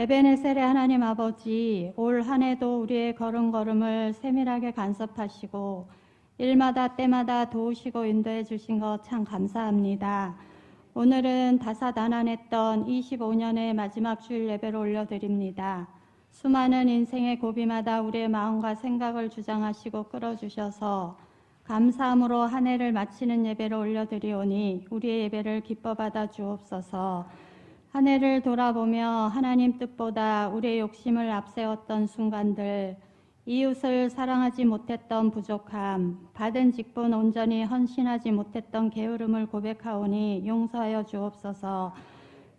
에베네셀의 하나님 아버지, 올 한 해도 우리의 걸음걸음을 세밀하게 간섭하시고 일마다 때마다 도우시고 인도해 주신 것 참 감사합니다. 오늘은 다사다난했던 25년의 마지막 주일 예배를 올려드립니다. 수많은 인생의 고비마다 우리의 마음과 생각을 주장하시고 끌어주셔서 감사함으로 한 해를 마치는 예배를 올려드리오니 우리의 예배를 기뻐 받아 주옵소서. 한 해를 돌아보며 하나님 뜻보다 우리의 욕심을 앞세웠던 순간들, 이웃을 사랑하지 못했던 부족함, 받은 직분 온전히 헌신하지 못했던 게으름을 고백하오니 용서하여 주옵소서.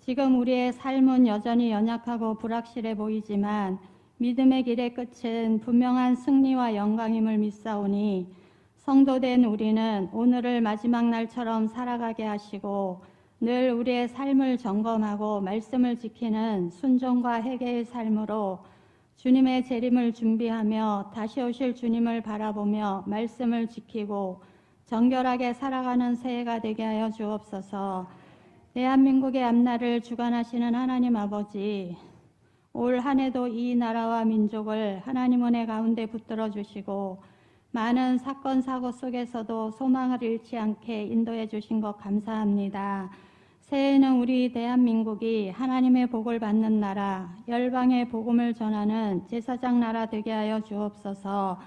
지금 우리의 삶은 여전히 연약하고 불확실해 보이지만 믿음의 길의 끝은 분명한 승리와 영광임을 믿사오니 성도된 우리는 오늘을 마지막 날처럼 살아가게 하시고 늘 우리의 삶을 점검하고 말씀을 지키는 순종과 회개의 삶으로 주님의 재림을 준비하며 다시 오실 주님을 바라보며 말씀을 지키고 정결하게 살아가는 새해가 되게 하여 주옵소서. 대한민국의 앞날을 주관하시는 하나님 아버지, 올 한 해도 이 나라와 민족을 하나님 은혜 가운데 붙들어 주시고 많은 사건 사고 속에서도 소망을 잃지 않게 인도해 주신 것 감사합니다. 새해에는 우리 대한민국이 하나님의 복을 받는 나라, 열방의 복음을 전하는 제사장 나라 되게 하여 주옵소서.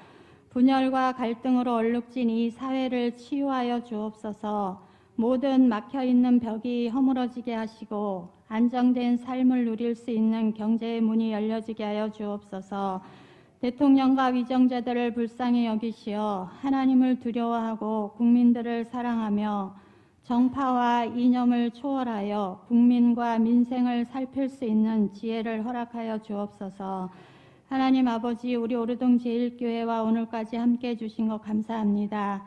분열과 갈등으로 얼룩진 이 사회를 치유하여 주옵소서. 모든 막혀있는 벽이 허물어지게 하시고 안정된 삶을 누릴 수 있는 경제의 문이 열려지게 하여 주옵소서. 대통령과 위정자들을 불쌍히 여기시어 하나님을 두려워하고 국민들을 사랑하며 정파와 이념을 초월하여 국민과 민생을 살필 수 있는 지혜를 허락하여 주옵소서. 하나님 아버지, 우리 오르동 제1교회와 오늘까지 함께해 주신 것 감사합니다.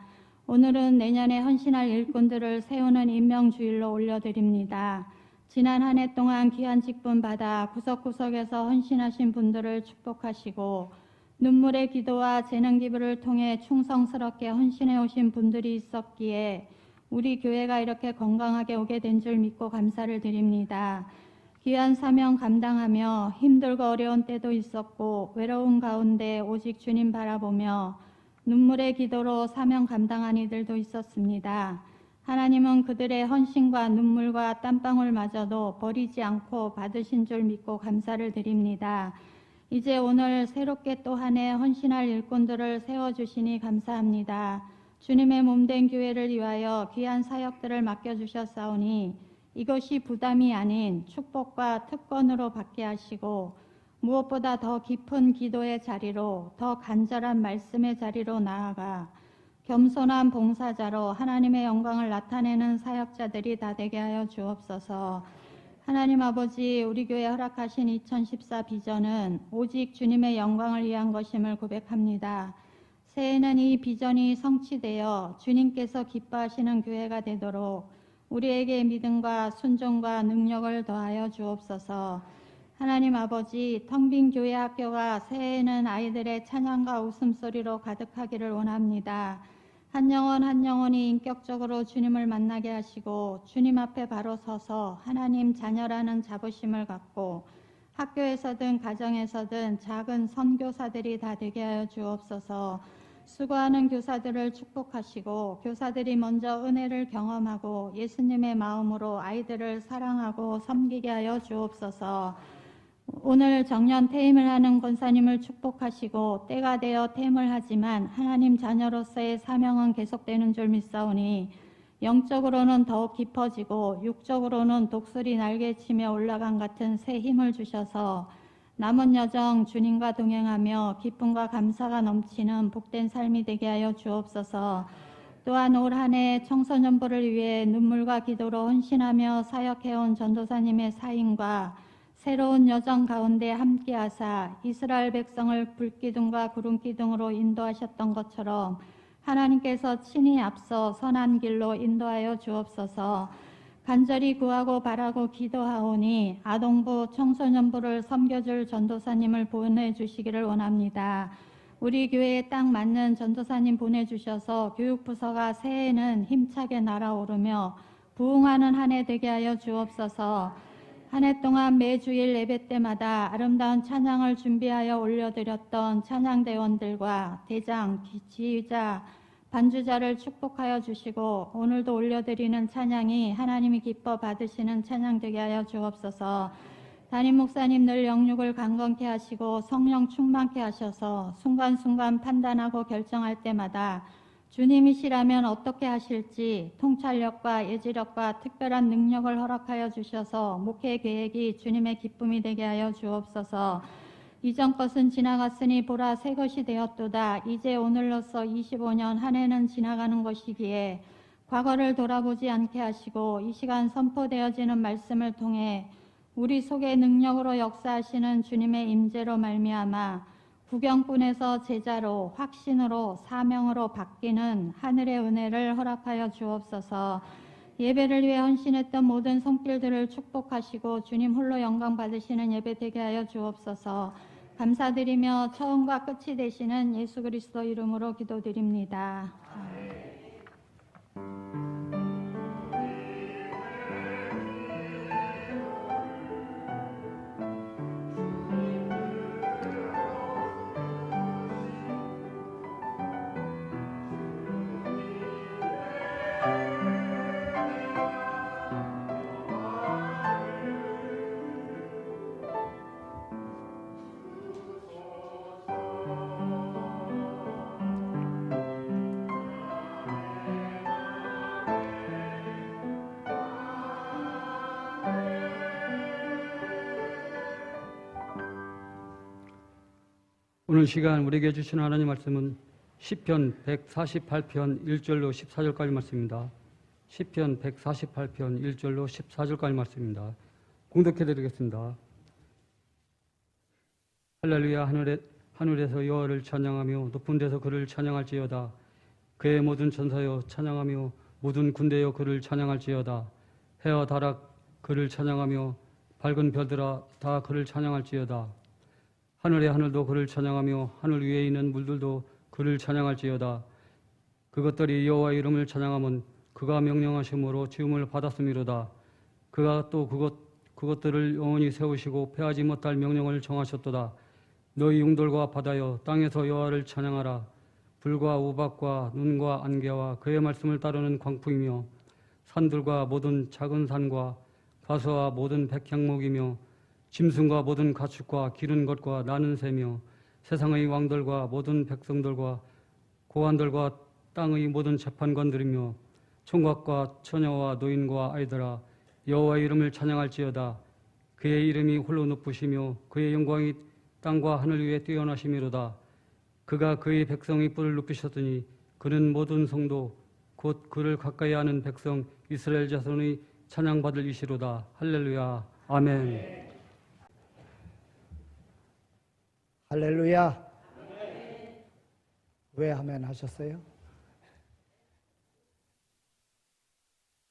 오늘은 내년에 헌신할 일꾼들을 세우는 임명주일로 올려드립니다. 지난 한 해 동안 귀한 직분 받아 구석구석에서 헌신하신 분들을 축복하시고 눈물의 기도와 재능 기부를 통해 충성스럽게 헌신해 오신 분들이 있었기에 우리 교회가 이렇게 건강하게 오게 된 줄 믿고 감사를 드립니다. 귀한 사명 감당하며 힘들고 어려운 때도 있었고 외로운 가운데 오직 주님 바라보며 눈물의 기도로 사명 감당한 이들도 있었습니다. 하나님은 그들의 헌신과 눈물과 땀방울마저도 버리지 않고 받으신 줄 믿고 감사를 드립니다. 이제 오늘 새롭게 또 한 해 헌신할 일꾼들을 세워주시니 감사합니다. 주님의 몸된 교회를 위하여 귀한 사역들을 맡겨주셨사오니 이것이 부담이 아닌 축복과 특권으로 받게 하시고 무엇보다 더 깊은 기도의 자리로, 더 간절한 말씀의 자리로 나아가 겸손한 봉사자로 하나님의 영광을 나타내는 사역자들이 다 되게 하여 주옵소서. 하나님 아버지, 우리 교회 허락하신 2014 비전은 오직 주님의 영광을 위한 것임을 고백합니다. 새해에는 이 비전이 성취되어 주님께서 기뻐하시는 교회가 되도록 우리에게 믿음과 순종과 능력을 더하여 주옵소서. 하나님 아버지, 텅 빈 교회 학교가 새해에는 아이들의 찬양과 웃음소리로 가득하기를 원합니다. 한 영혼 한 영혼이 인격적으로 주님을 만나게 하시고 주님 앞에 바로 서서 하나님 자녀라는 자부심을 갖고 학교에서든 가정에서든 작은 선교사들이 다 되게 하여 주옵소서. 수고하는 교사들을 축복하시고 교사들이 먼저 은혜를 경험하고 예수님의 마음으로 아이들을 사랑하고 섬기게 하여 주옵소서. 오늘 정년 퇴임을 하는 권사님을 축복하시고 때가 되어 퇴임을 하지만 하나님 자녀로서의 사명은 계속되는 줄 믿사오니 영적으로는 더욱 깊어지고 육적으로는 독수리 날개치며 올라간 같은 새 힘을 주셔서 남은 여정 주님과 동행하며 기쁨과 감사가 넘치는 복된 삶이 되게 하여 주옵소서. 또한 올 한 해 청소년부를 위해 눈물과 기도로 헌신하며 사역해온 전도사님의 사인과 새로운 여정 가운데 함께하사 이스라엘 백성을 불기둥과 구름기둥으로 인도하셨던 것처럼 하나님께서 친히 앞서 선한 길로 인도하여 주옵소서. 간절히 구하고 바라고 기도하오니 아동부, 청소년부를 섬겨줄 전도사님을 보내주시기를 원합니다. 우리 교회에 딱 맞는 전도사님 보내주셔서 교육부서가 새해에는 힘차게 날아오르며 부흥하는 한 해 되게 하여 주옵소서. 한 해 동안 매주일 예배 때마다 아름다운 찬양을 준비하여 올려드렸던 찬양대원들과 대장, 지휘자, 반주자를 축복하여 주시고 오늘도 올려드리는 찬양이 하나님이 기뻐 받으시는 찬양 되게 하여 주옵소서. 담임 목사님 늘 영육을 강건케 하시고 성령 충만케 하셔서 순간순간 판단하고 결정할 때마다 주님이시라면 어떻게 하실지 통찰력과 예지력과 특별한 능력을 허락하여 주셔서 목회 계획이 주님의 기쁨이 되게 하여 주옵소서. 이전 것은 지나갔으니 보라 새 것이 되었도다. 이제 오늘로써 25년 한 해는 지나가는 것이기에 과거를 돌아보지 않게 하시고 이 시간 선포되어지는 말씀을 통해 우리 속에 능력으로 역사하시는 주님의 임재로 말미암아 구경꾼에서 제자로 확신으로 사명으로 바뀌는 하늘의 은혜를 허락하여 주옵소서. 예배를 위해 헌신했던 모든 손길들을 축복하시고 주님 홀로 영광 받으시는 예배 되게 하여 주옵소서. 감사드리며 처음과 끝이 되시는 예수 그리스도 이름으로 기도드립니다. 오늘 시간 우리에게 주신 하나님 말씀은 시편 148편 1절로 14절까지 말씀입니다. 시편 148편 1절로 14절까지 말씀입니다. 공독해 드리겠습니다. 할렐루야. 하늘에서 여호와를 찬양하며 높은 데서 그를 찬양할지어다. 그의 모든 천사여 찬양하며 모든 군대여 그를 찬양할지어다. 해와 다락 그를 찬양하며 밝은 별들아 다 그를 찬양할지어다. 하늘의 하늘도 그를 찬양하며 하늘 위에 있는 물들도 그를 찬양할지어다. 그것들이 여호와의 이름을 찬양하면 그가 명령하심으로 지음을 받았음이로다. 그가 또 그것들을 영원히 세우시고 패하지 못할 명령을 정하셨도다. 너희 용돌과 바다여 땅에서 여호와를 찬양하라. 불과 우박과 눈과 안개와 그의 말씀을 따르는 광풍이며 산들과 모든 작은 산과 가수와 모든 백향목이며 짐승과 모든 가축과 기른 것과 나는 새며 세상의 왕들과 모든 백성들과 고관들과 땅의 모든 재판관들이며 총각과 처녀와 노인과 아이들아 여호와의 이름을 찬양할지어다. 그의 이름이 홀로 높으시며 그의 영광이 땅과 하늘 위에 뛰어나심이로다. 그가 그의 백성의 뿔을 높이셨더니 그는 모든 성도 곧 그를 가까이 하는 백성 이스라엘 자손의 찬양받을 이시로다. 할렐루야. 아멘. 할렐루야. 왜 아멘 하셨어요?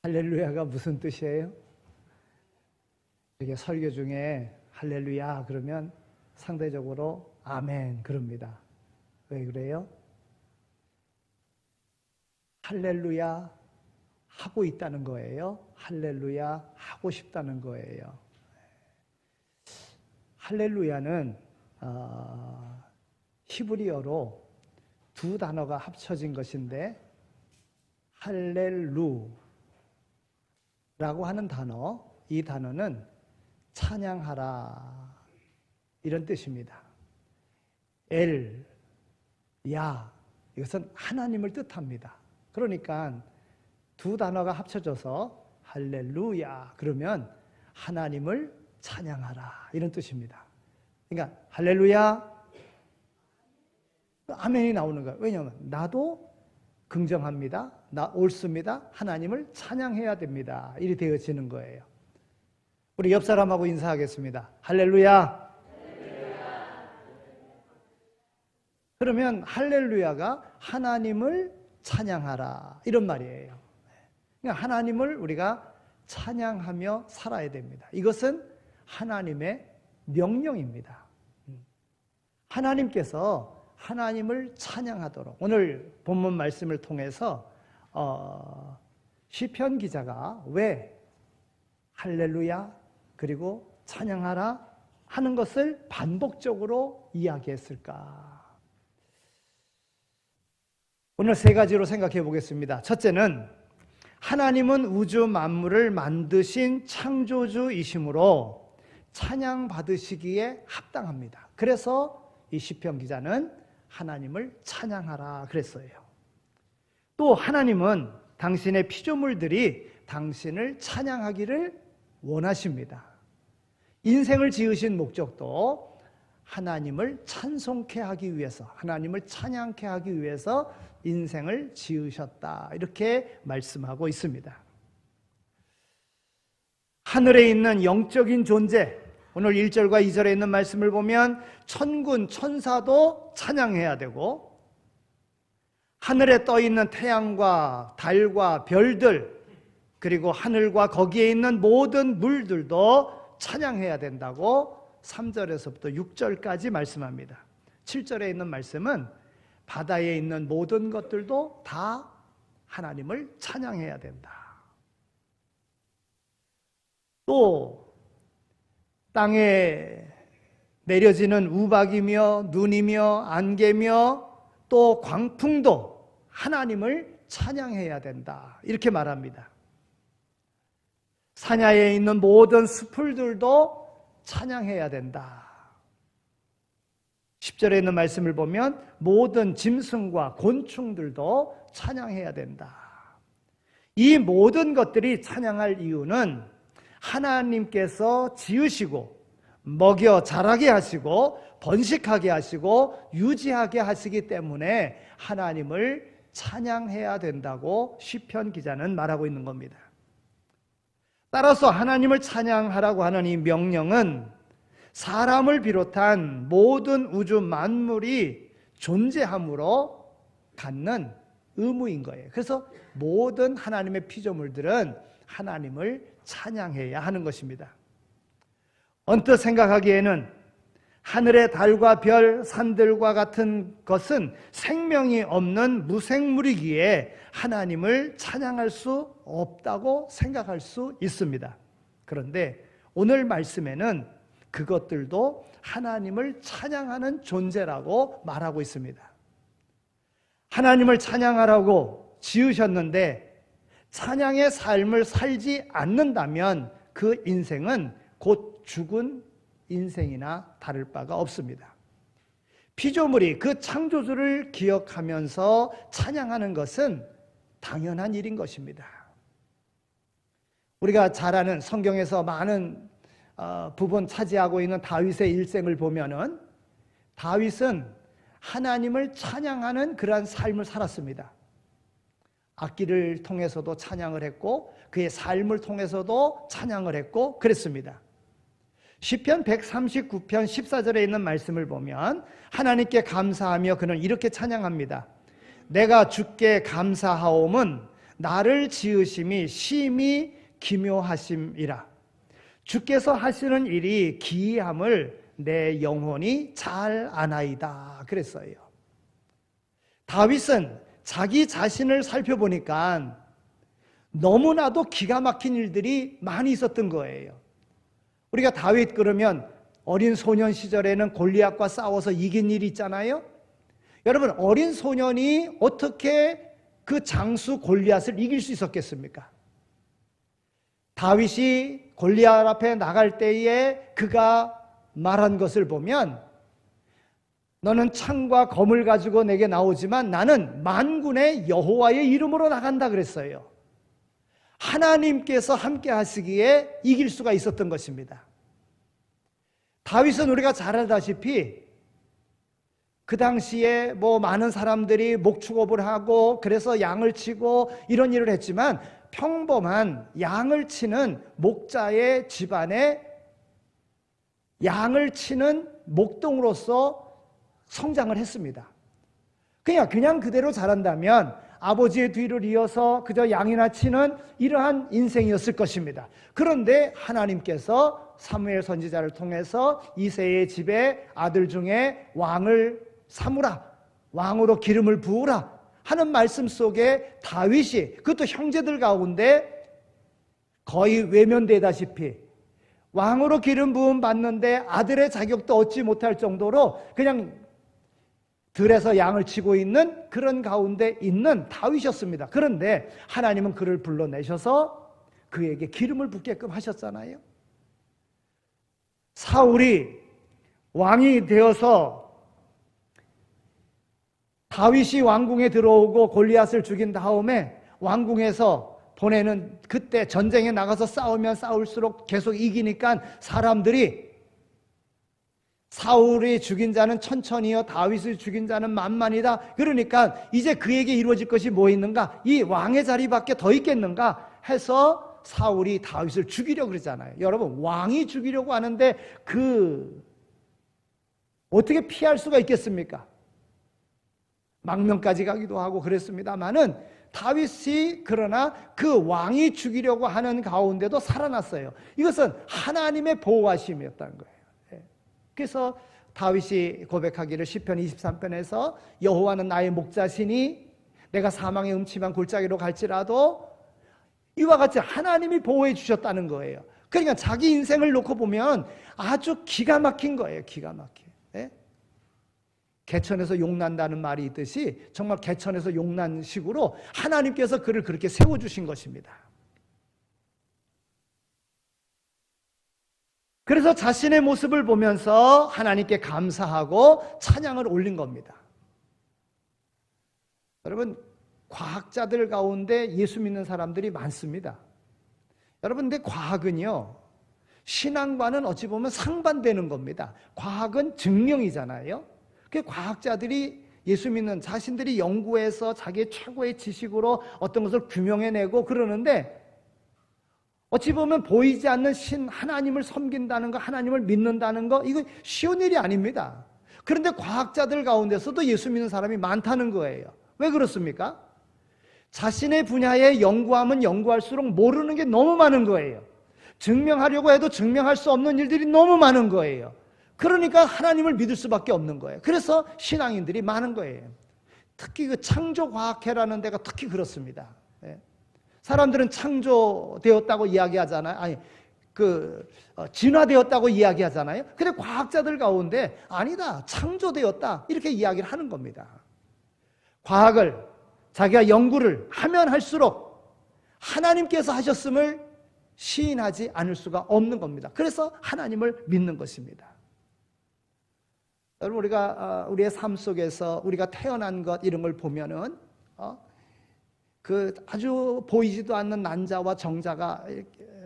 할렐루야가 무슨 뜻이에요? 이렇게 설교 중에 할렐루야 그러면 상대적으로 아멘 그럽니다. 왜 그래요? 할렐루야 하고 있다는 거예요. 할렐루야 하고 싶다는 거예요. 할렐루야는 히브리어로 두 단어가 합쳐진 것인데 할렐루라고 하는 단어, 이 단어는 찬양하라 이런 뜻입니다. 엘, 야 이것은 하나님을 뜻합니다. 그러니까 두 단어가 합쳐져서 할렐루야 그러면 하나님을 찬양하라 이런 뜻입니다. 그러니까 할렐루야 아멘이 나오는 거예요. 왜냐하면 나도 긍정합니다. 나 옳습니다. 하나님을 찬양해야 됩니다. 이리 되어지는 거예요. 우리 옆 사람하고 인사하겠습니다. 할렐루야. 그러면 할렐루야가 하나님을 찬양하라 이런 말이에요. 그러니까 하나님을 우리가 찬양하며 살아야 됩니다. 이것은 하나님의 명령입니다. 하나님께서 하나님을 찬양하도록 오늘 본문 말씀을 통해서 시편 기자가 왜 할렐루야 그리고 찬양하라 하는 것을 반복적으로 이야기했을까? 오늘 세 가지로 생각해 보겠습니다. 첫째는 하나님은 우주 만물을 만드신 창조주이시므로 찬양받으시기에 합당합니다. 그래서 이 시편 기자는 하나님을 찬양하라 그랬어요. 또 하나님은 당신의 피조물들이 당신을 찬양하기를 원하십니다. 인생을 지으신 목적도 하나님을 찬송케 하기 위해서, 하나님을 찬양케 하기 위해서 인생을 지으셨다, 이렇게 말씀하고 있습니다. 하늘에 있는 영적인 존재, 오늘 1절과 2절에 있는 말씀을 보면 천군, 천사도 찬양해야 되고, 하늘에 떠 있는 태양과 달과 별들, 그리고 하늘과 거기에 있는 모든 물들도 찬양해야 된다고 3절에서부터 6절까지 말씀합니다. 7절에 있는 말씀은 바다에 있는 모든 것들도 다 하나님을 찬양해야 된다. 또 땅에 내려지는 우박이며 눈이며 안개며 또 광풍도 하나님을 찬양해야 된다, 이렇게 말합니다. 산야에 있는 모든 수풀들도 찬양해야 된다. 10절에 있는 말씀을 보면 모든 짐승과 곤충들도 찬양해야 된다. 이 모든 것들이 찬양할 이유는 하나님께서 지으시고 먹여 자라게 하시고 번식하게 하시고 유지하게 하시기 때문에 하나님을 찬양해야 된다고 시편 기자는 말하고 있는 겁니다. 따라서 하나님을 찬양하라고 하는 이 명령은 사람을 비롯한 모든 우주 만물이 존재함으로 갖는 의무인 거예요. 그래서 모든 하나님의 피조물들은 하나님을 찬양해야 하는 것입니다. 언뜻 생각하기에는 하늘의 달과 별, 산들과 같은 것은 생명이 없는 무생물이기에 하나님을 찬양할 수 없다고 생각할 수 있습니다. 그런데 오늘 말씀에는 그것들도 하나님을 찬양하는 존재라고 말하고 있습니다. 하나님을 찬양하라고 지으셨는데 찬양의 삶을 살지 않는다면 그 인생은 곧 죽은 인생이나 다를 바가 없습니다. 피조물이 그 창조주를 기억하면서 찬양하는 것은 당연한 일인 것입니다. 우리가 잘 아는 성경에서 많은 부분 차지하고 있는 다윗의 일생을 보면은 다윗은 하나님을 찬양하는 그러한 삶을 살았습니다. 악기를 통해서도 찬양을 했고 그의 삶을 통해서도 찬양을 했고 그랬습니다. 시편 139편 14절에 있는 말씀을 보면 하나님께 감사하며 그는 이렇게 찬양합니다. 내가 주께 감사하옴은 나를 지으심이 심히 기묘하심이라. 주께서 하시는 일이 기이함을 내 영혼이 잘 아나이다 그랬어요. 다윗은 자기 자신을 살펴보니까 너무나도 기가 막힌 일들이 많이 있었던 거예요. 우리가 다윗 그러면 어린 소년 시절에는 골리앗과 싸워서 이긴 일이 있잖아요. 여러분, 어린 소년이 어떻게 그 장수 골리앗을 이길 수 있었겠습니까? 다윗이 골리앗 앞에 나갈 때에 그가 말한 것을 보면 너는 창과 검을 가지고 내게 나오지만 나는 만군의 여호와의 이름으로 나간다 그랬어요. 하나님께서 함께 하시기에 이길 수가 있었던 것입니다. 다윗은 우리가 잘 알다시피 그 당시에 많은 사람들이 목축업을 하고 그래서 양을 치고 이런 일을 했지만 평범한 양을 치는 목자의 집안에 양을 치는 목동으로서 성장을 했습니다. 그냥 그대로 자란다면 아버지의 뒤를 이어서 그저 양이나 치는 이러한 인생이었을 것입니다. 그런데 하나님께서 사무엘 선지자를 통해서 이새의 집에 아들 중에 왕을 삼으라, 왕으로 기름을 부으라 하는 말씀 속에 다윗이, 그것도 형제들 가운데 거의 외면되다시피 왕으로 기름 부음 받는데 아들의 자격도 얻지 못할 정도로 그냥 들에서 양을 치고 있는 그런 가운데 있는 다윗이었습니다. 그런데 하나님은 그를 불러내셔서 그에게 기름을 붓게끔 하셨잖아요. 사울이 왕이 되어서 다윗이 왕궁에 들어오고 골리앗을 죽인 다음에 왕궁에서 보내는, 그때 전쟁에 나가서 싸우면 싸울수록 계속 이기니까 사람들이 사울이 죽인 자는 천천히요 다윗을 죽인 자는 만만이다. 그러니까 이제 그에게 이루어질 것이 뭐 있는가? 이 왕의 자리밖에 더 있겠는가 해서 사울이 다윗을 죽이려고 그러잖아요. 여러분, 왕이 죽이려고 하는데 어떻게 피할 수가 있겠습니까? 망명까지 가기도 하고 그랬습니다만은 다윗이 그러나 그 왕이 죽이려고 하는 가운데도 살아났어요. 이것은 하나님의 보호하심이었다는 거예요. 그래서 다윗이 고백하기를 시편 23편에서 여호와는 나의 목자시니 내가 사망의 음침한 골짜기로 갈지라도, 이와 같이 하나님이 보호해 주셨다는 거예요. 그러니까 자기 인생을 놓고 보면 아주 기가 막힌 거예요. 기가 막혀. 개천에서 용난다는 말이 있듯이 정말 개천에서 용난 식으로 하나님께서 그를 그렇게 세워주신 것입니다. 그래서 자신의 모습을 보면서 하나님께 감사하고 찬양을 올린 겁니다. 여러분, 과학자들 가운데 예수 믿는 사람들이 많습니다. 여러분, 근데 과학은요, 신앙과는 어찌 보면 상반되는 겁니다. 과학은 증명이잖아요. 그 과학자들이 예수 믿는 자신들이 연구해서 자기의 최고의 지식으로 어떤 것을 규명해내고 그러는데, 어찌 보면 보이지 않는 신 하나님을 섬긴다는 거, 하나님을 믿는다는 거, 이거 쉬운 일이 아닙니다. 그런데 과학자들 가운데서도 예수 믿는 사람이 많다는 거예요. 왜 그렇습니까? 자신의 분야에 연구하면 연구할수록 모르는 게 너무 많은 거예요. 증명하려고 해도 증명할 수 없는 일들이 너무 많은 거예요. 그러니까 하나님을 믿을 수밖에 없는 거예요. 그래서 신앙인들이 많은 거예요. 특히 그 창조과학회라는 데가 특히 그렇습니다. 사람들은 창조되었다고 이야기하잖아요. 아니, 진화되었다고 이야기하잖아요. 근데 과학자들 가운데 아니다, 창조되었다, 이렇게 이야기를 하는 겁니다. 과학을, 자기가 연구를 하면 할수록 하나님께서 하셨음을 시인하지 않을 수가 없는 겁니다. 그래서 하나님을 믿는 것입니다. 여러분, 우리의 삶 속에서 우리가 태어난 것, 이런 걸 보면은 그 아주 보이지도 않는 난자와 정자가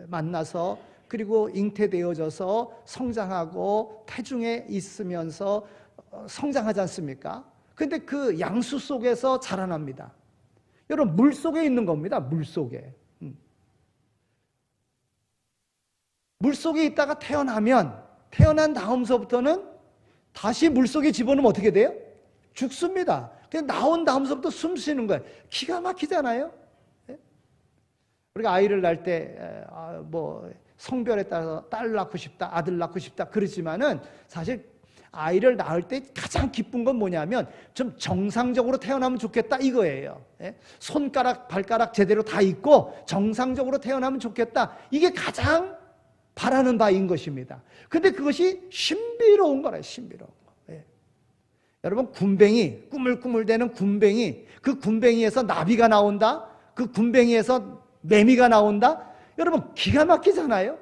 만나서 그리고 잉태되어져서 성장하고 태중에 있으면서 성장하지 않습니까? 근데 그 양수 속에서 자라납니다. 여러분, 물 속에 있는 겁니다. 물 속에. 물 속에 있다가 태어난 다음서부터는 다시 물 속에 집어넣으면 어떻게 돼요? 죽습니다. 그냥 나온 다음서부터 숨 쉬는 거예요. 기가 막히잖아요. 우리가 아이를 낳을 때 성별에 따라서 딸 낳고 싶다, 아들 낳고 싶다 그러지만은 사실 아이를 낳을 때 가장 기쁜 건 뭐냐면 좀 정상적으로 태어나면 좋겠다 이거예요. 손가락, 발가락 제대로 다 있고 정상적으로 태어나면 좋겠다. 이게 가장 바라는 바인 것입니다. 근데 그것이 신비로운 거라요. 신비로운 거. 여러분, 군뱅이, 꾸물꾸물대는 군뱅이, 그 군뱅이에서 나비가 나온다, 그 군뱅이에서 매미가 나온다. 여러분, 기가 막히잖아요.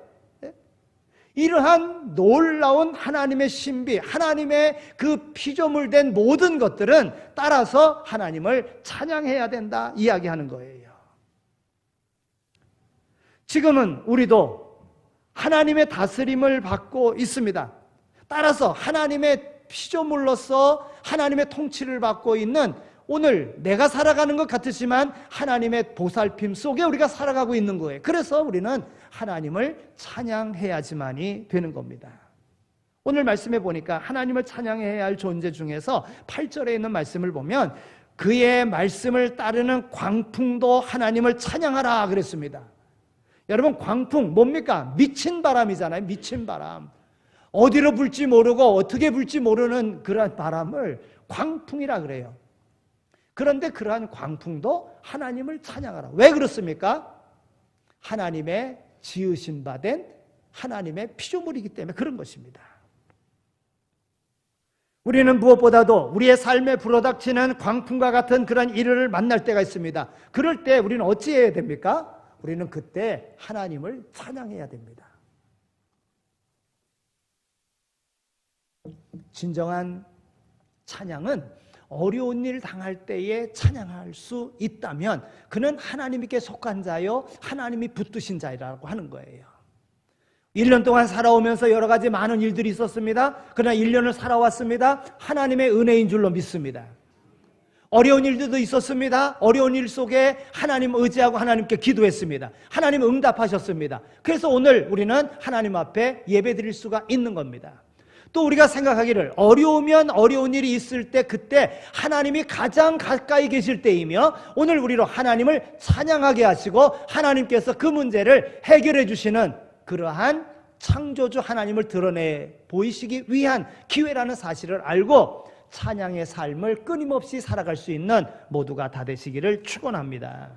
이러한 놀라운 하나님의 신비, 하나님의 그 피조물된 모든 것들은 따라서 하나님을 찬양해야 된다 이야기하는 거예요. 지금은 우리도 하나님의 다스림을 받고 있습니다. 따라서 하나님의 피조물로서 하나님의 통치를 받고 있는, 오늘 내가 살아가는 것 같으지만 하나님의 보살핌 속에 우리가 살아가고 있는 거예요. 그래서 우리는 하나님을 찬양해야지만이 되는 겁니다. 오늘 말씀해 보니까 하나님을 찬양해야 할 존재 중에서 8절에 있는 말씀을 보면 그의 말씀을 따르는 광풍도 하나님을 찬양하라 그랬습니다. 여러분, 광풍 뭡니까? 미친 바람이잖아요. 미친 바람. 어디로 불지 모르고 어떻게 불지 모르는 그러한 바람을 광풍이라 그래요. 그런데 그러한 광풍도 하나님을 찬양하라. 왜 그렇습니까? 하나님의 지으신 바 된 하나님의 피조물이기 때문에 그런 것입니다. 우리는 무엇보다도 우리의 삶에 불어닥치는 광풍과 같은 그런 일을 만날 때가 있습니다. 그럴 때 우리는 어찌해야 됩니까? 우리는 그때 하나님을 찬양해야 됩니다. 진정한 찬양은 어려운 일 당할 때에 찬양할 수 있다면 그는 하나님께 속한 자요 하나님이 붙드신 자라고 하는 거예요. 1년 동안 살아오면서 여러 가지 많은 일들이 있었습니다. 그러나 1년을 살아왔습니다. 하나님의 은혜인 줄로 믿습니다. 어려운 일들도 있었습니다. 어려운 일 속에 하나님 의지하고 하나님께 기도했습니다. 하나님 응답하셨습니다. 그래서 오늘 우리는 하나님 앞에 예배드릴 수가 있는 겁니다. 또 우리가 생각하기를 어려우면 어려운 일이 있을 때 그때 하나님이 가장 가까이 계실 때이며 오늘 우리로 하나님을 찬양하게 하시고 하나님께서 그 문제를 해결해 주시는 그러한 창조주 하나님을 드러내 보이시기 위한 기회라는 사실을 알고 찬양의 삶을 끊임없이 살아갈 수 있는 모두가 다 되시기를 축원합니다.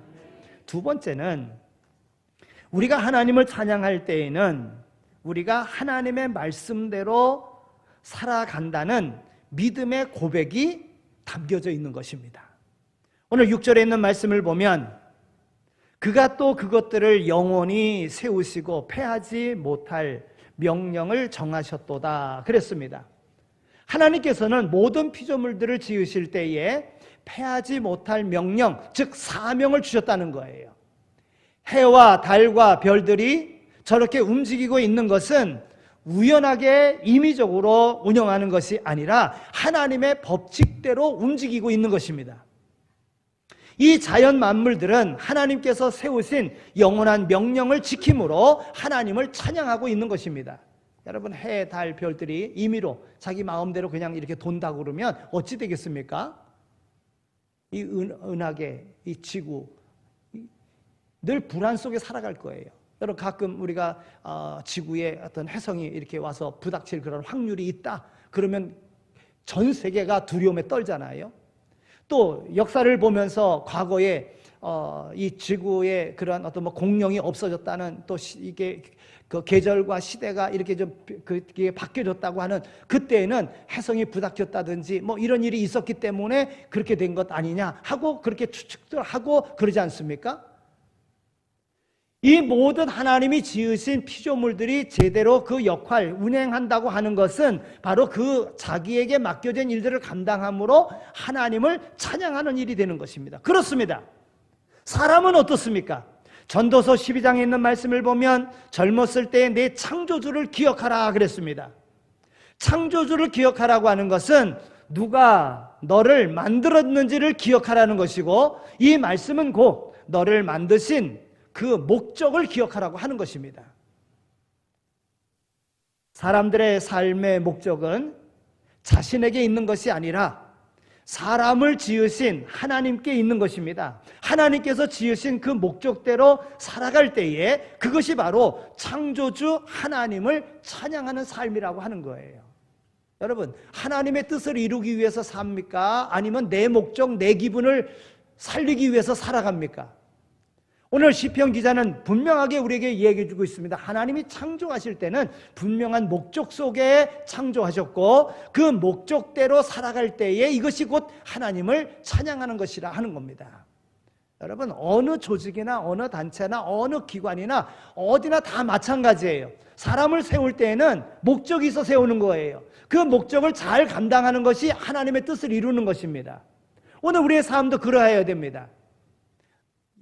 두 번째는 우리가 하나님을 찬양할 때에는 우리가 하나님의 말씀대로 살아간다는 믿음의 고백이 담겨져 있는 것입니다. 오늘 6절에 있는 말씀을 보면 그가 또 그것들을 영원히 세우시고 패하지 못할 명령을 정하셨도다 그랬습니다. 하나님께서는 모든 피조물들을 지으실 때에 패하지 못할 명령, 즉 사명을 주셨다는 거예요. 해와 달과 별들이 저렇게 움직이고 있는 것은 우연하게 임의적으로 운영하는 것이 아니라 하나님의 법칙대로 움직이고 있는 것입니다. 이 자연 만물들은 하나님께서 세우신 영원한 명령을 지킴으로 하나님을 찬양하고 있는 것입니다. 여러분, 해, 달, 별들이 임의로 자기 마음대로 그냥 이렇게 돈다고 그러면 어찌 되겠습니까? 이 은하계, 이 지구 늘 불안 속에 살아갈 거예요. 여러분, 가끔 우리가 지구에 어떤 혜성이 이렇게 와서 부닥칠 그런 확률이 있다 그러면 전 세계가 두려움에 떨잖아요. 또 역사를 보면서 과거에 이 지구의 그런 어떤 공룡이 없어졌다는 또 이게 그 계절과 시대가 이렇게 좀 그게 바뀌어졌다고 하는 그때에는 혜성이 부닥쳤다든지 뭐 이런 일이 있었기 때문에 그렇게 된 것 아니냐 하고 그렇게 추측들 하고 그러지 않습니까? 이 모든 하나님이 지으신 피조물들이 제대로 그 역할 운행한다고 하는 것은 바로 그 자기에게 맡겨진 일들을 감당함으로 하나님을 찬양하는 일이 되는 것입니다. 그렇습니다. 사람은 어떻습니까? 전도서 12장에 있는 말씀을 보면 젊었을 때에 내 창조주를 기억하라 그랬습니다. 창조주를 기억하라고 하는 것은 누가 너를 만들었는지를 기억하라는 것이고 이 말씀은 곧 너를 만드신 그 목적을 기억하라고 하는 것입니다. 사람들의 삶의 목적은 자신에게 있는 것이 아니라 사람을 지으신 하나님께 있는 것입니다. 하나님께서 지으신 그 목적대로 살아갈 때에 그것이 바로 창조주 하나님을 찬양하는 삶이라고 하는 거예요. 여러분, 하나님의 뜻을 이루기 위해서 삽니까? 아니면 내 목적, 내 기분을 살리기 위해서 살아갑니까? 오늘 시편 기자는 분명하게 우리에게 얘기해 주고 있습니다. 하나님이 창조하실 때는 분명한 목적 속에 창조하셨고 그 목적대로 살아갈 때에 이것이 곧 하나님을 찬양하는 것이라 하는 겁니다. 여러분, 어느 조직이나 어느 단체나 어느 기관이나 어디나 다 마찬가지예요. 사람을 세울 때에는 목적이 있어 세우는 거예요. 그 목적을 잘 감당하는 것이 하나님의 뜻을 이루는 것입니다. 오늘 우리의 삶도 그러해야 됩니다.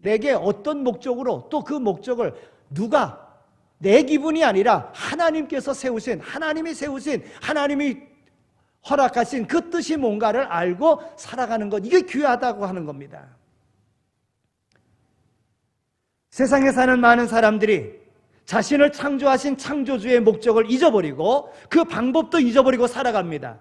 내게 어떤 목적으로 또 그 목적을 누가 내 기분이 아니라 하나님께서 세우신 하나님이 세우신 하나님이 허락하신 그 뜻이 뭔가를 알고 살아가는 것 이게 귀하다고 하는 겁니다. 세상에 사는 많은 사람들이 자신을 창조하신 창조주의 목적을 잊어버리고 그 방법도 잊어버리고 살아갑니다.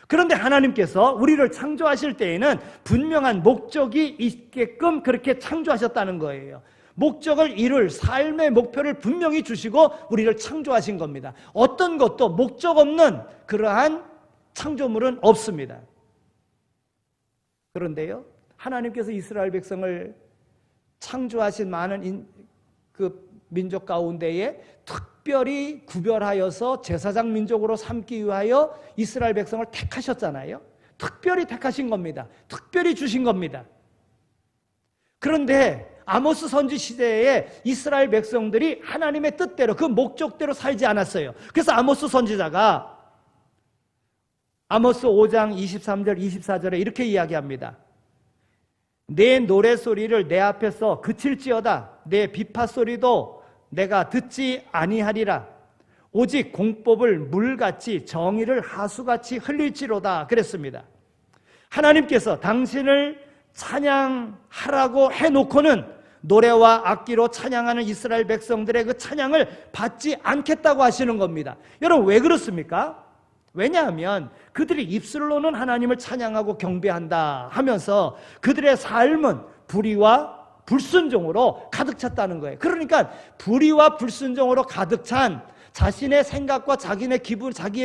그런데 하나님께서 우리를 창조하실 때에는 분명한 목적이 있게끔 그렇게 창조하셨다는 거예요. 목적을 이룰 삶의 목표를 분명히 주시고 우리를 창조하신 겁니다. 어떤 것도 목적 없는 그러한 창조물은 없습니다. 그런데요, 하나님께서 이스라엘 백성을 창조하신 많은 그 민족 가운데에 특별히 구별하여서 제사장 민족으로 삼기 위하여 이스라엘 백성을 택하셨잖아요. 특별히 택하신 겁니다. 특별히 주신 겁니다. 그런데 아모스 선지 시대에 이스라엘 백성들이 하나님의 뜻대로 그 목적대로 살지 않았어요. 그래서 아모스 선지자가 아모스 5장 23절 24절에 이렇게 이야기합니다. 내 노래소리를 내 앞에서 그칠지어다. 내 비파소리도 내가 듣지 아니하리라. 오직 공법을 물같이 정의를 하수같이 흘릴지로다. 그랬습니다. 하나님께서 당신을 찬양하라고 해놓고는 노래와 악기로 찬양하는 이스라엘 백성들의 그 찬양을 받지 않겠다고 하시는 겁니다. 여러분 왜 그렇습니까? 왜냐하면 그들이 입술로는 하나님을 찬양하고 경배한다 하면서 그들의 삶은 불의와 불순종으로 가득 찼다는 거예요. 그러니까 불의와 불순종으로 가득 찬 자신의 생각과 자기의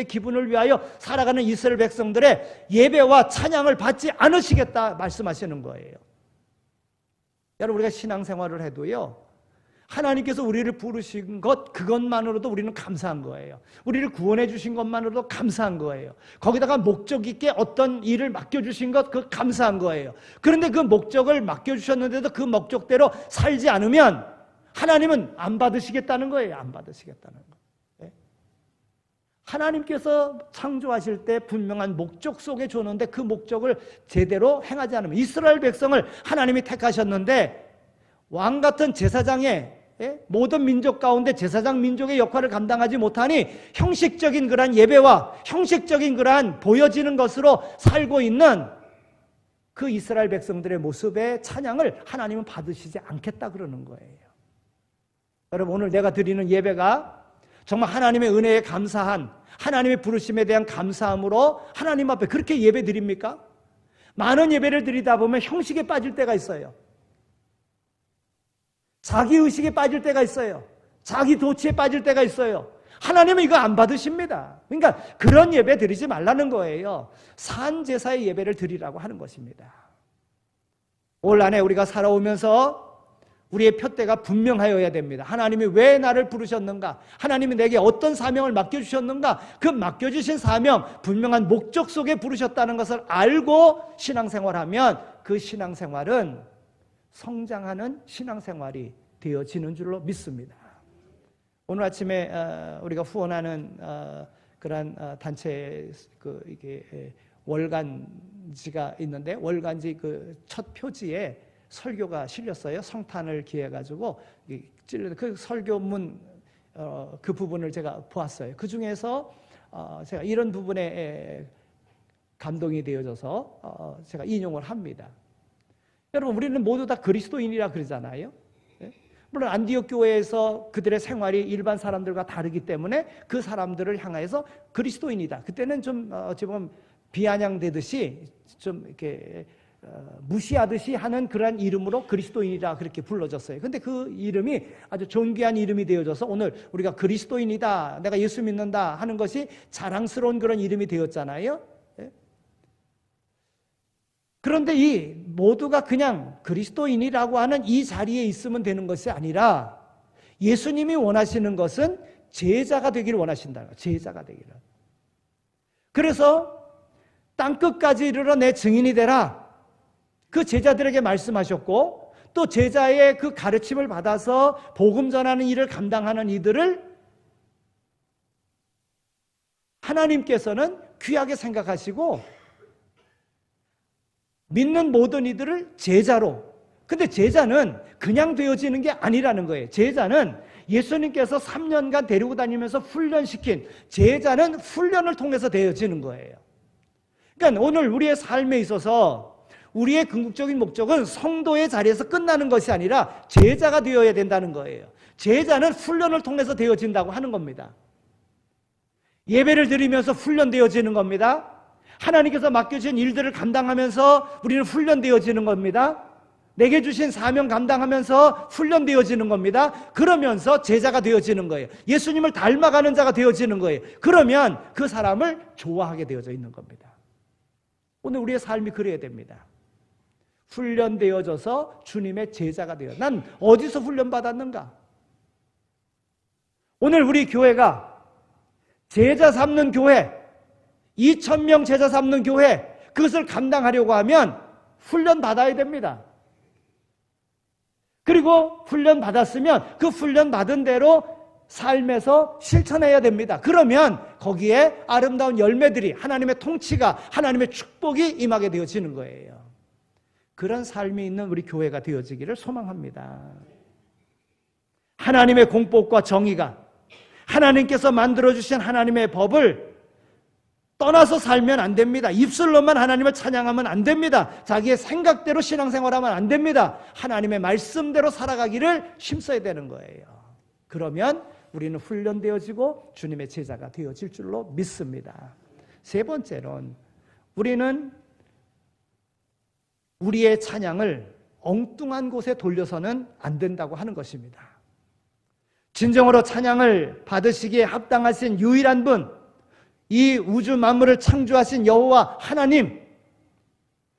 기분을 위하여 살아가는 이스라엘 백성들의 예배와 찬양을 받지 않으시겠다 말씀하시는 거예요. 여러분 우리가 신앙생활을 해도요, 하나님께서 우리를 부르신 것 그것만으로도 우리는 감사한 거예요. 우리를 구원해 주신 것만으로도 감사한 거예요. 거기다가 목적 있게 어떤 일을 맡겨주신 것 그 감사한 거예요. 그런데 그 목적을 맡겨주셨는데도 그 목적대로 살지 않으면 하나님은 안 받으시겠다는 거예요. 안 받으시겠다는 거예요. 하나님께서 창조하실 때 분명한 목적 속에 줬는데 그 목적을 제대로 행하지 않으면, 이스라엘 백성을 하나님이 택하셨는데 왕 같은 제사장의 모든 민족 가운데 제사장 민족의 역할을 감당하지 못하니 형식적인 그러한 예배와 형식적인 그러한 보여지는 것으로 살고 있는 그 이스라엘 백성들의 모습의 찬양을 하나님은 받으시지 않겠다 그러는 거예요. 여러분 오늘 내가 드리는 예배가 정말 하나님의 은혜에 감사한, 하나님의 부르심에 대한 감사함으로 하나님 앞에 그렇게 예배 드립니까? 많은 예배를 드리다 보면 형식에 빠질 때가 있어요. 자기의식에 빠질 때가 있어요. 자기 도취에 빠질 때가 있어요. 하나님은 이거 안 받으십니다. 그러니까 그런 예배 드리지 말라는 거예요. 산제사의 예배를 드리라고 하는 것입니다. 올 한해 우리가 살아오면서 우리의 표대가 분명하여야 됩니다. 하나님이 왜 나를 부르셨는가? 하나님이 내게 어떤 사명을 맡겨주셨는가? 그 맡겨주신 사명, 분명한 목적 속에 부르셨다는 것을 알고 신앙생활하면 그 신앙생활은 성장하는 신앙생활이 되어지는 줄로 믿습니다. 오늘 아침에 우리가 후원하는 그런 단체 이게 월간지가 있는데 월간지 그 첫 표지에 설교가 실렸어요. 성탄을 기해 가지고 그 설교문 그 부분을 제가 보았어요. 그 중에서 제가 이런 부분에 감동이 되어져서 제가 인용을 합니다. 여러분 우리는 모두 다 그리스도인이라 그러잖아요. 물론 안디옥 교회에서 그들의 생활이 일반 사람들과 다르기 때문에 그 사람들을 향해서 그리스도인이다. 그때는 좀 어찌 보면 비아냥되듯이 좀 이렇게 무시하듯이 하는 그러한 이름으로 그리스도인이다 그렇게 불러졌어요. 근데 그 이름이 아주 존귀한 이름이 되어져서 오늘 우리가 그리스도인이다, 내가 예수 믿는다 하는 것이 자랑스러운 그런 이름이 되었잖아요. 그런데 이 모두가 그냥 그리스도인이라고 하는 이 자리에 있으면 되는 것이 아니라 예수님이 원하시는 것은 제자가 되기를 원하신다는 거예요. 제자가 되기를. 그래서 땅끝까지 이르러 내 증인이 되라. 그 제자들에게 말씀하셨고 또 제자의 그 가르침을 받아서 복음 전하는 일을 감당하는 이들을 하나님께서는 귀하게 생각하시고 믿는 모든 이들을 제자로. 근데 제자는 그냥 되어지는 게 아니라는 거예요. 제자는 예수님께서 3년간 데리고 다니면서 훈련시킨, 제자는 훈련을 통해서 되어지는 거예요. 그러니까 오늘 우리의 삶에 있어서 우리의 궁극적인 목적은 성도의 자리에서 끝나는 것이 아니라 제자가 되어야 된다는 거예요. 제자는 훈련을 통해서 되어진다고 하는 겁니다. 예배를 드리면서 훈련되어지는 겁니다. 하나님께서 맡겨주신 일들을 감당하면서 우리는 훈련되어지는 겁니다. 내게 주신 사명 감당하면서 훈련되어지는 겁니다. 그러면서 제자가 되어지는 거예요. 예수님을 닮아가는 자가 되어지는 거예요. 그러면 그 사람을 좋아하게 되어져 있는 겁니다. 오늘 우리의 삶이 그래야 됩니다. 훈련되어져서 주님의 제자가 되어. 난 어디서 훈련받았는가? 오늘 우리 교회가 제자 삼는 교회, 2,000명 제자 삼는 교회, 그것을 감당하려고 하면 훈련 받아야 됩니다. 그리고 훈련 받았으면 그 훈련 받은 대로 삶에서 실천해야 됩니다. 그러면 거기에 아름다운 열매들이, 하나님의 통치가, 하나님의 축복이 임하게 되어지는 거예요. 그런 삶이 있는 우리 교회가 되어지기를 소망합니다. 하나님의 공법과 정의가, 하나님께서 만들어주신 하나님의 법을 떠나서 살면 안 됩니다. 입술로만 하나님을 찬양하면 안 됩니다. 자기의 생각대로 신앙생활하면 안 됩니다. 하나님의 말씀대로 살아가기를 힘써야 되는 거예요. 그러면 우리는 훈련되어지고 주님의 제자가 되어질 줄로 믿습니다. 세 번째로는 우리는 우리의 찬양을 엉뚱한 곳에 돌려서는 안 된다고 하는 것입니다. 진정으로 찬양을 받으시기에 합당하신 유일한 분, 이 우주 만물을 창조하신 여호와 하나님.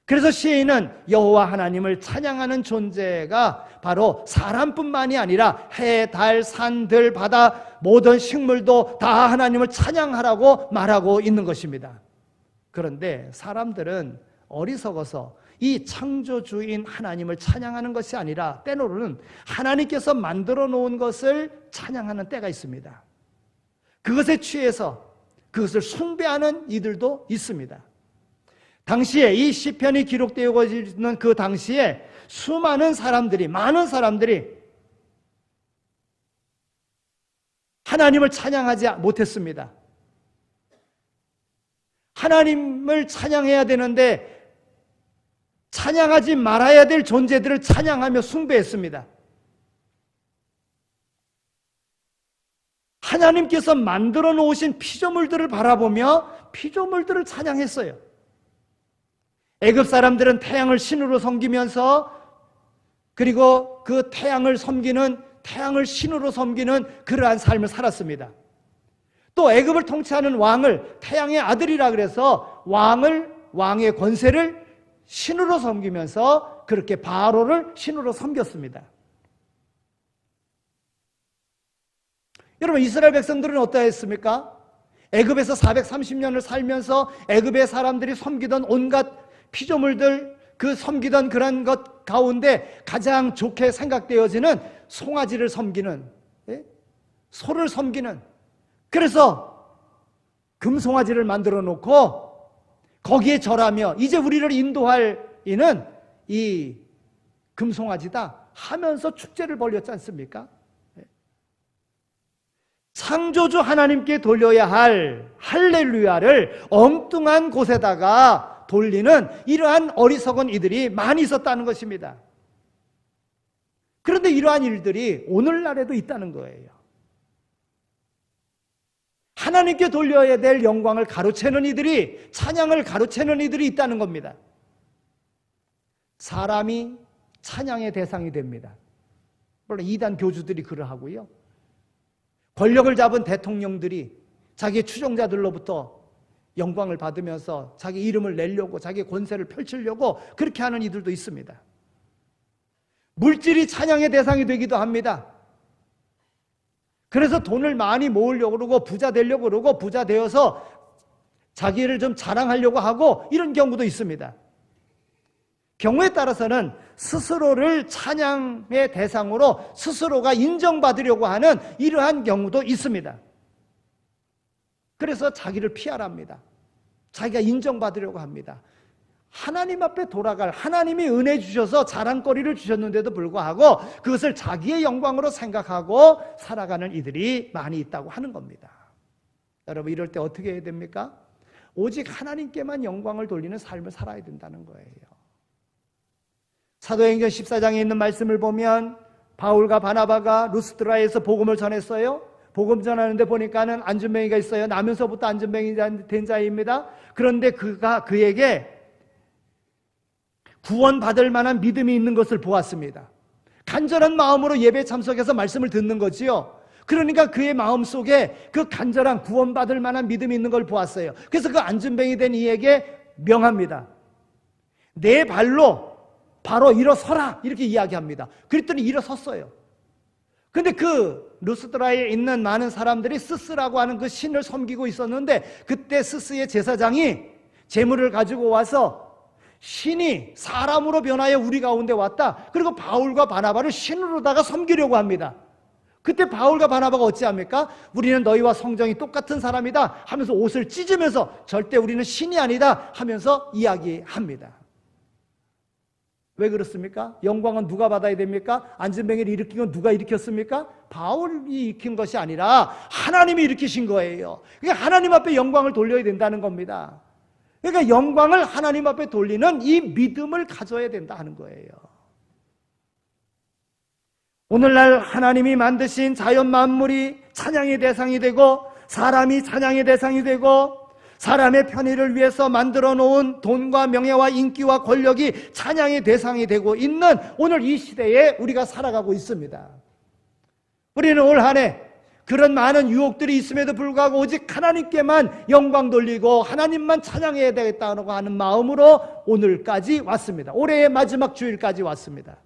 그래서 시인은 여호와 하나님을 찬양하는 존재가 바로 사람뿐만이 아니라 해, 달, 산, 들, 바다 모든 식물도 다 하나님을 찬양하라고 말하고 있는 것입니다. 그런데 사람들은 어리석어서 이 창조주인 하나님을 찬양하는 것이 아니라 때로는 하나님께서 만들어 놓은 것을 찬양하는 때가 있습니다. 그것에 취해서 그것을 숭배하는 이들도 있습니다. 당시에 이 시편이 기록되어 있는 그 당시에 수많은 사람들이, 많은 사람들이 하나님을 찬양하지 못했습니다. 하나님을 찬양해야 되는데 찬양하지 말아야 될 존재들을 찬양하며 숭배했습니다. 하나님께서 만들어 놓으신 피조물들을 바라보며 피조물들을 찬양했어요. 애굽 사람들은 태양을 신으로 섬기면서, 그리고 그 태양을 신으로 섬기는 그러한 삶을 살았습니다. 또 애굽을 통치하는 왕을 태양의 아들이라 그래서 왕의 권세를 신으로 섬기면서 그렇게 바로를 신으로 섬겼습니다. 여러분, 이스라엘 백성들은 어떠했습니까? 애굽에서 430년을 살면서 애굽의 사람들이 섬기던 온갖 피조물들, 그 섬기던 그런 것 가운데 가장 좋게 생각되어지는 송아지를 섬기는, 소를 섬기는, 그래서 금송아지를 만들어 놓고 거기에 절하며 이제 우리를 인도할 이는 이 금송아지다 하면서 축제를 벌였지 않습니까? 창조주 하나님께 돌려야 할 할렐루야를 엉뚱한 곳에다가 돌리는 이러한 어리석은 이들이 많이 있었다는 것입니다. 그런데 이러한 일들이 오늘날에도 있다는 거예요. 하나님께 돌려야 될 영광을 가로채는 이들이, 찬양을 가로채는 이들이 있다는 겁니다. 사람이 찬양의 대상이 됩니다. 물론 이단 교주들이 그러하고요. 권력을 잡은 대통령들이 자기 추종자들로부터 영광을 받으면서 자기 이름을 내려고, 자기 권세를 펼치려고 그렇게 하는 이들도 있습니다. 물질이 찬양의 대상이 되기도 합니다. 그래서 돈을 많이 모으려고 그러고 부자 되려고 그러고 부자 되어서 자기를 좀 자랑하려고 하고 이런 경우도 있습니다. 경우에 따라서는 스스로를 찬양의 대상으로 스스로가 인정받으려고 하는 이러한 경우도 있습니다. 그래서 자기를 피하랍니다. 자기가 인정받으려고 합니다. 하나님 앞에 돌아갈, 하나님이 은혜 주셔서 자랑거리를 주셨는데도 불구하고 그것을 자기의 영광으로 생각하고 살아가는 이들이 많이 있다고 하는 겁니다. 여러분, 이럴 때 어떻게 해야 됩니까? 오직 하나님께만 영광을 돌리는 삶을 살아야 된다는 거예요. 사도행전 14장에 있는 말씀을 보면 바울과 바나바가 루스드라에서 복음을 전했어요. 복음 전하는데 보니까는 안전뱅이가 있어요. 나면서부터 안전뱅이 된 자입니다. 그런데 그에게 구원받을 만한 믿음이 있는 것을 보았습니다. 간절한 마음으로 예배에 참석해서 말씀을 듣는 거지요. 그러니까 그의 마음속에 그 간절한 구원받을 만한 믿음이 있는 걸 보았어요. 그래서 그 안전뱅이 된 이에게 명합니다. 내 발로 바로 일어서라, 이렇게 이야기합니다. 그랬더니 일어섰어요. 근데 그 루스드라에 있는 많은 사람들이 스스라고 하는 그 신을 섬기고 있었는데, 그때 스스의 제사장이 제물을 가지고 와서 신이 사람으로 변하여 우리 가운데 왔다. 그리고 바울과 바나바를 신으로다가 섬기려고 합니다. 그때 바울과 바나바가 어찌합니까? 우리는 너희와 성정이 똑같은 사람이다 하면서 옷을 찢으면서 절대 우리는 신이 아니다 하면서 이야기합니다. 왜 그렇습니까? 영광은 누가 받아야 됩니까? 안전병을 일으킨 건 누가 일으켰습니까? 바울이 일으킨 것이 아니라 하나님이 일으키신 거예요. 그러니까 하나님 앞에 영광을 돌려야 된다는 겁니다. 그러니까 영광을 하나님 앞에 돌리는 이 믿음을 가져야 된다 하는 거예요. 오늘날 하나님이 만드신 자연 만물이 찬양의 대상이 되고, 사람이 찬양의 대상이 되고, 사람의 편의를 위해서 만들어 놓은 돈과 명예와 인기와 권력이 찬양의 대상이 되고 있는 오늘 이 시대에 우리가 살아가고 있습니다. 우리는 올 한 해 그런 많은 유혹들이 있음에도 불구하고 오직 하나님께만 영광 돌리고 하나님만 찬양해야 되겠다고 하는 마음으로 오늘까지 왔습니다. 올해의 마지막 주일까지 왔습니다.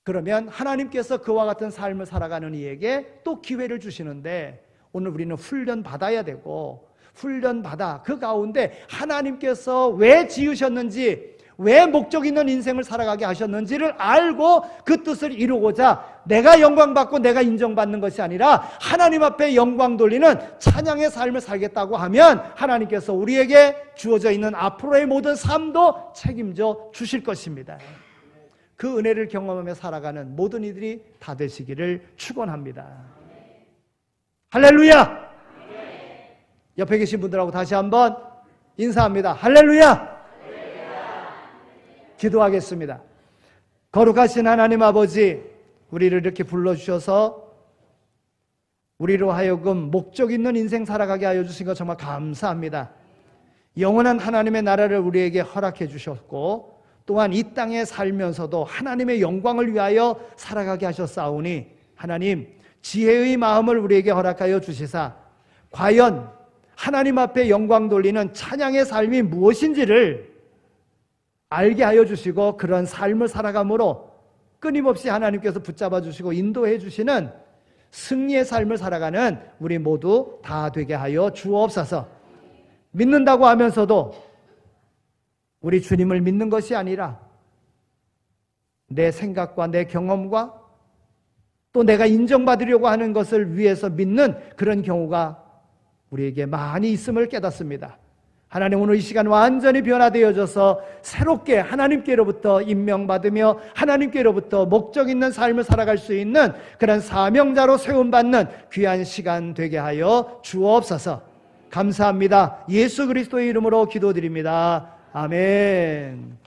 그러면 하나님께서 그와 같은 삶을 살아가는 이에게 또 기회를 주시는데, 오늘 우리는 훈련 받아야 되고, 훈련 받아 그 가운데 하나님께서 왜 지으셨는지, 왜 목적 있는 인생을 살아가게 하셨는지를 알고 그 뜻을 이루고자 내가 영광받고 내가 인정받는 것이 아니라 하나님 앞에 영광 돌리는 찬양의 삶을 살겠다고 하면 하나님께서 우리에게 주어져 있는 앞으로의 모든 삶도 책임져 주실 것입니다. 그 은혜를 경험하며 살아가는 모든 이들이 다 되시기를 축원합니다. 할렐루야! 옆에 계신 분들하고 다시 한번 인사합니다. 할렐루야! 기도하겠습니다. 거룩하신 하나님 아버지, 우리를 이렇게 불러주셔서 우리로 하여금 목적 있는 인생 살아가게 하여 주신 것 정말 감사합니다. 영원한 하나님의 나라를 우리에게 허락해 주셨고, 또한 이 땅에 살면서도 하나님의 영광을 위하여 살아가게 하셨사오니 하나님, 지혜의 마음을 우리에게 허락하여 주시사 과연 하나님 앞에 영광 돌리는 찬양의 삶이 무엇인지를 알게 하여 주시고, 그런 삶을 살아감으로 끊임없이 하나님께서 붙잡아 주시고 인도해 주시는 승리의 삶을 살아가는 우리 모두 다 되게 하여 주옵소서. 믿는다고 하면서도 우리 주님을 믿는 것이 아니라 내 생각과 내 경험과 또 내가 인정받으려고 하는 것을 위해서 믿는 그런 경우가 우리에게 많이 있음을 깨닫습니다. 하나님, 오늘 이 시간 완전히 변화되어져서 새롭게 하나님께로부터 임명받으며 하나님께로부터 목적 있는 삶을 살아갈 수 있는 그런 사명자로 세움받는 귀한 시간 되게 하여 주옵소서. 감사합니다. 예수 그리스도의 이름으로 기도드립니다. 아멘.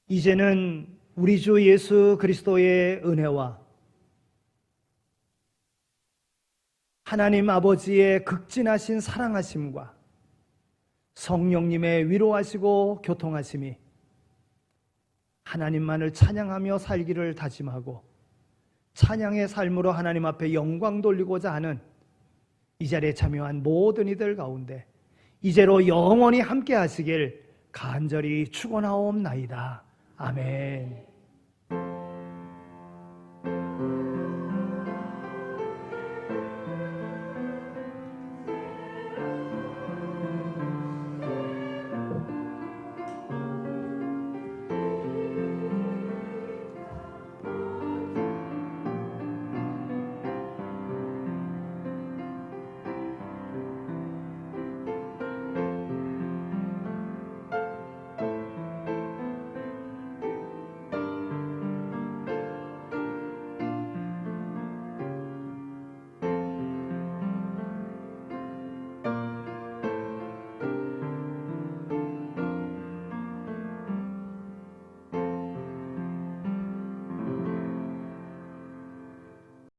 이제는 우리 주 예수 그리스도의 은혜와 하나님 아버지의 극진하신 사랑하심과 성령님의 위로하시고 교통하심이 하나님만을 찬양하며 살기를 다짐하고 찬양의 삶으로 하나님 앞에 영광 돌리고자 하는 이 자리에 참여한 모든 이들 가운데 이제로 영원히 함께 하시길 간절히 축원하옵나이다. 아멘.